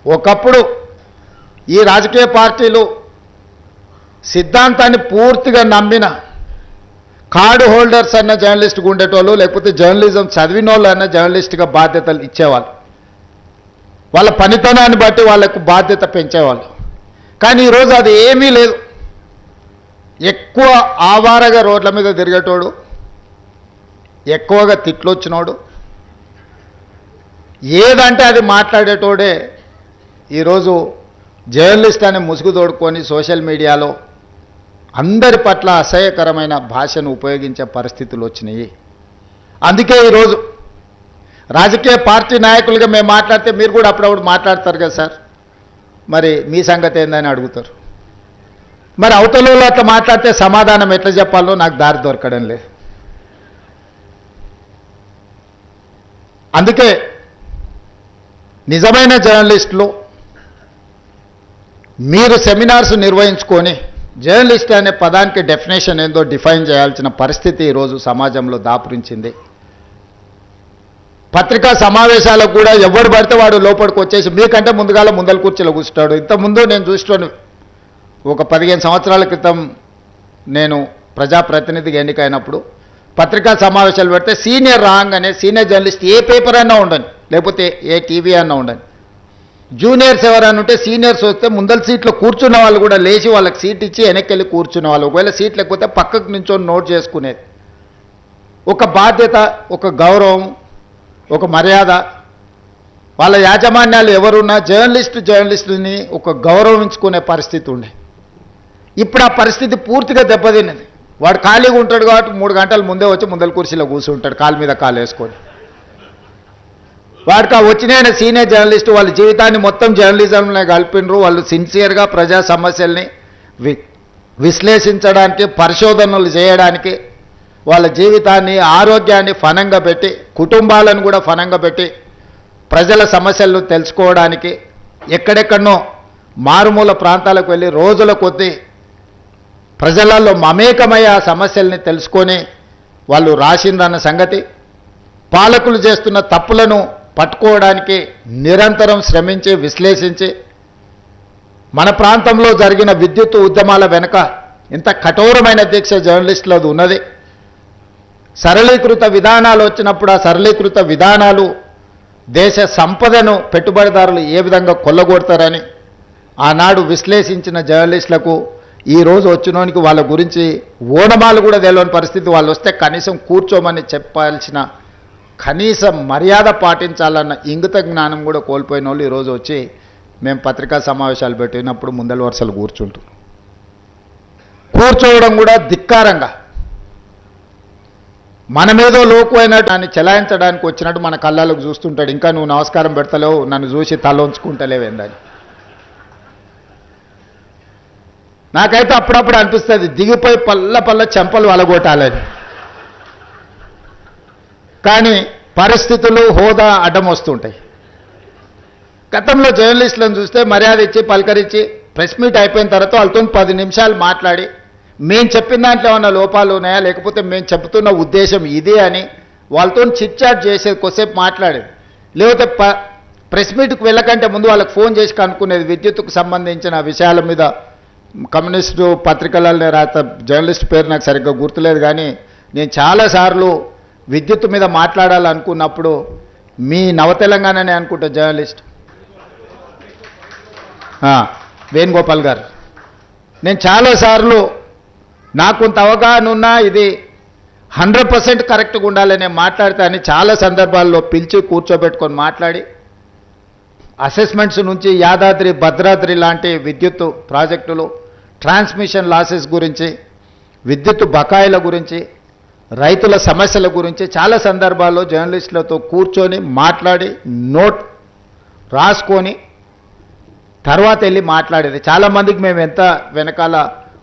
ఒకప్పుడు ఈ రాజకీయ పార్టీలు సిద్ధాంతాన్ని పూర్తిగా నమ్మిన కార్డు హోల్డర్స్ అన్న జర్నలిస్ట్గా ఉండేటోళ్ళు, లేకపోతే జర్నలిజం చదివిన వాళ్ళు అన్న జర్నలిస్ట్గా బాధ్యతలు ఇచ్చేవాళ్ళు. వాళ్ళ పనితనాన్ని బట్టి వాళ్ళకు బాధ్యత పెంచేవాళ్ళు. కానీ ఈరోజు అది ఏమీ లేదు. ఎక్కువ ఆవారగా రోడ్ల మీద తిరిగేటోడు, ఎక్కువగా తిట్లొచ్చినోడు, ఏదంటే అది మాట్లాడేటోడే ఈరోజు జర్నలిస్ట్ అనే ముసుగు తోడుకొని సోషల్ మీడియాలో అందరి పట్ల అసహ్యకరమైన భాషను ఉపయోగించే పరిస్థితులు వచ్చినాయి. అందుకే ఈరోజు రాజకీయ పార్టీ నాయకులుగా మేము మాట్లాడితే మీరు కూడా అప్పుడప్పుడు మాట్లాడతారు కదా సార్, మరి మీ సంగతి ఏందని అడుగుతారు. మరి అవతలలో అట్లా మాట్లాడితే సమాధానం ఎట్లా చెప్పాలో నాకు దారి దొరకడం లేదు. అందుకే నిజమైన జర్నలిస్టులు మీరు సెమినార్స్ నిర్వహించుకొని జర్నలిస్ట్ అనే పదానికి డెఫినేషన్ ఏందో డిఫైన్ చేయాల్సిన పరిస్థితి ఈరోజు సమాజంలో దాపురించింది. పత్రికా సమావేశాలకు కూడా ఎవడు పడితే వాడు లోపలికి వచ్చేసి మీకంటే ముందల కూర్చోలో కూర్చుంటాడు. ఇంతకుముందు నేను చూస్తాను, ఒక 15 సంవత్సరాల క్రితం నేను ప్రజాప్రతినిధిగా ఎన్నికైనప్పుడు పత్రికా సమావేశాలు పెడితే సీనియర్ రాగానే సీనియర్ జర్నలిస్ట్ ఏ పేపర్ అన్నా ఉండని, లేకపోతే ఏ టీవీ అన్నా ఉండని, జూనియర్స్ ఎవరైనా ఉంటే సీనియర్స్ వస్తే ముందల సీట్లో కూర్చున్న వాళ్ళు కూడా లేచి వాళ్ళకి సీట్ ఇచ్చి వెనక్కి వెళ్ళి కూర్చున్న వాళ్ళు, ఒకవేళ సీట్ లేకపోతే పక్కకు నుంచొని నోట్ చేసుకునేది. ఒక బాధ్యత, ఒక గౌరవం, ఒక మర్యాద. వాళ్ళ యాజమాన్యాలు ఎవరున్నా జర్నలిస్టుని ఒక గౌరవించుకునే పరిస్థితి ఉండే. ఇప్పుడు ఆ పరిస్థితి పూర్తిగా దెబ్బతిన్నది. వాడు ఖాళీగా ఉంటాడు కాబట్టి 3 గంటల ముందే వచ్చి ముందల కుర్చీలో కూర్చుంటాడు, కాలు మీద కాలు వేసుకొని. వాడికి ఆ వచ్చిన సీనియర్ జర్నలిస్టు వాళ్ళ జీవితాన్ని మొత్తం జర్నలిజంలో కలిపినరు. వాళ్ళు సిన్సియర్గా ప్రజా సమస్యల్ని విశ్లేషించడానికి, పరిశోధనలు చేయడానికి, వాళ్ళ జీవితాన్ని, ఆరోగ్యాన్ని ఫనంగా పెట్టి, కుటుంబాలను కూడా ఫనంగా పెట్టి ప్రజల సమస్యలను తెలుసుకోవడానికి ఎక్కడెక్కడనో మారుమూల ప్రాంతాలకు వెళ్ళి రోజుల కొద్దీ ప్రజలలో మమేకమై ఆ సమస్యల్ని తెలుసుకొని వాళ్ళు రాసిందన్న సంగతి, పాలకులు చేస్తున్న తప్పులను పట్టుకోవడానికి నిరంతరం శ్రమించి విశ్లేషించి మన ప్రాంతంలో జరిగిన విద్యుత్ ఉద్యమాల వెనుక ఇంత కఠోరమైన దీక్ష జర్నలిస్టులది ఉన్నది. సరళీకృత విధానాలు వచ్చినప్పుడు ఆ సరళీకృత విధానాలు దేశ సంపదను పెట్టుబడిదారులు ఏ విధంగా కొల్లగొడతారని ఆనాడు విశ్లేషించిన జర్నలిస్టులకు ఈరోజు వచ్చినోనికి వాళ్ళ గురించి ఓనమాలు కూడా తెలియని పరిస్థితి. వాళ్ళు వస్తే కనీసం కూర్చోమని చెప్పాల్సిన కనీస మర్యాద పాటించాలన్న ఇంగిత జ్ఞానం కూడా కోల్పోయిన వాళ్ళు ఈరోజు వచ్చి మేము పత్రికా సమావేశాలు పెట్టినప్పుడు ముందల వరుసలు కూర్చోవడం కూడా ధిక్కారంగా, మనమేదో లోకు అయినట్టు దాన్ని చెలాయించడానికి వచ్చినట్టు మన కళ్ళకు చూస్తుంటాడు. ఇంకా నువ్వు నమస్కారం పెడతలేవు, నన్ను చూసి తల ఉంచుకుంటలేవేందని. నాకైతే అప్పుడప్పుడు అనిపిస్తుంది దిగిపోయి పల్ల చెంపలు వలగొట్టాలని. కానీ పరిస్థితులు, హోదా అడ్డం వస్తుంటాయి. గతంలో జర్నలిస్టులను చూస్తే మర్యాద ఇచ్చి పలకరించి ప్రెస్ మీట్ అయిపోయిన తర్వాత వాళ్ళతో 10 నిమిషాలు మాట్లాడి మేము చెప్పిన దాంట్లో ఏమన్నా లోపాలు ఉన్నాయా, లేకపోతే మేము చెబుతున్న ఉద్దేశం ఇదే అని వాళ్ళతో చిట్ చాట్ చేసేది, కొద్దిసేపు మాట్లాడేది. లేకపోతే ప్రెస్ మీట్కి వెళ్ళకంటే ముందు వాళ్ళకి ఫోన్ చేసి కనుక్కునేది. విద్యుత్తుకు సంబంధించిన విషయాల మీద కమ్యూనిస్టు పత్రికలలో రాత జర్నలిస్ట్ పేరు నాకు సరిగ్గా గుర్తులేదు, కానీ నేను చాలాసార్లు విద్యుత్ మీద మాట్లాడాలనుకున్నప్పుడు మీ నవతెలంగాణనే అనుకుంటా జర్నలిస్ట్ వేణుగోపాల్ గారు, నేను చాలాసార్లు నాకు కొంత అవగాహన ఉన్నా ఇది 100% కరెక్ట్గా ఉండాలని మాట్లాడితే అని చాలా సందర్భాల్లో పిలిచి కూర్చోబెట్టుకొని మాట్లాడి అసెస్మెంట్స్ నుంచి యాదాద్రి, భద్రాద్రి లాంటి విద్యుత్ ప్రాజెక్టులు, ట్రాన్స్మిషన్ లాసెస్ గురించి, విద్యుత్ బకాయిల గురించి, రైతుల సమస్యల గురించి చాలా సందర్భాల్లో జర్నలిస్టులతో కూర్చొని మాట్లాడి నోట్ రాసుకొని తర్వాత వెళ్ళి మాట్లాడేది. చాలామందికి మేము ఎంత వెనకాల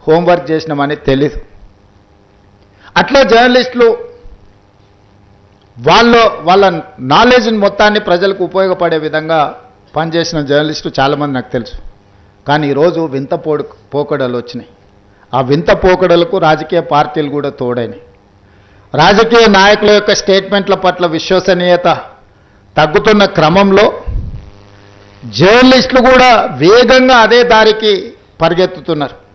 హోంవర్క్ చేసినామని తెలీదు. అట్లా జర్నలిస్టులు వాళ్ళ నాలెడ్జ్ని మొత్తాన్ని ప్రజలకు ఉపయోగపడే విధంగా పనిచేసిన జర్నలిస్టు చాలామంది నాకు తెలుసు. కానీ ఈరోజు వింత పోకడలు వచ్చినాయి. ఆ వింత పోకడలకు రాజకీయ పార్టీలు కూడా తోడైనాయి. రాజకీయ నాయకుల యొక్క స్టేట్మెంట్ల పట్ల విశ్వసనీయత తగ్గుతున్న క్రమంలో జర్నలిస్టులు కూడా వేగంగా అదే దారికి పరిగెత్తుతున్నారు.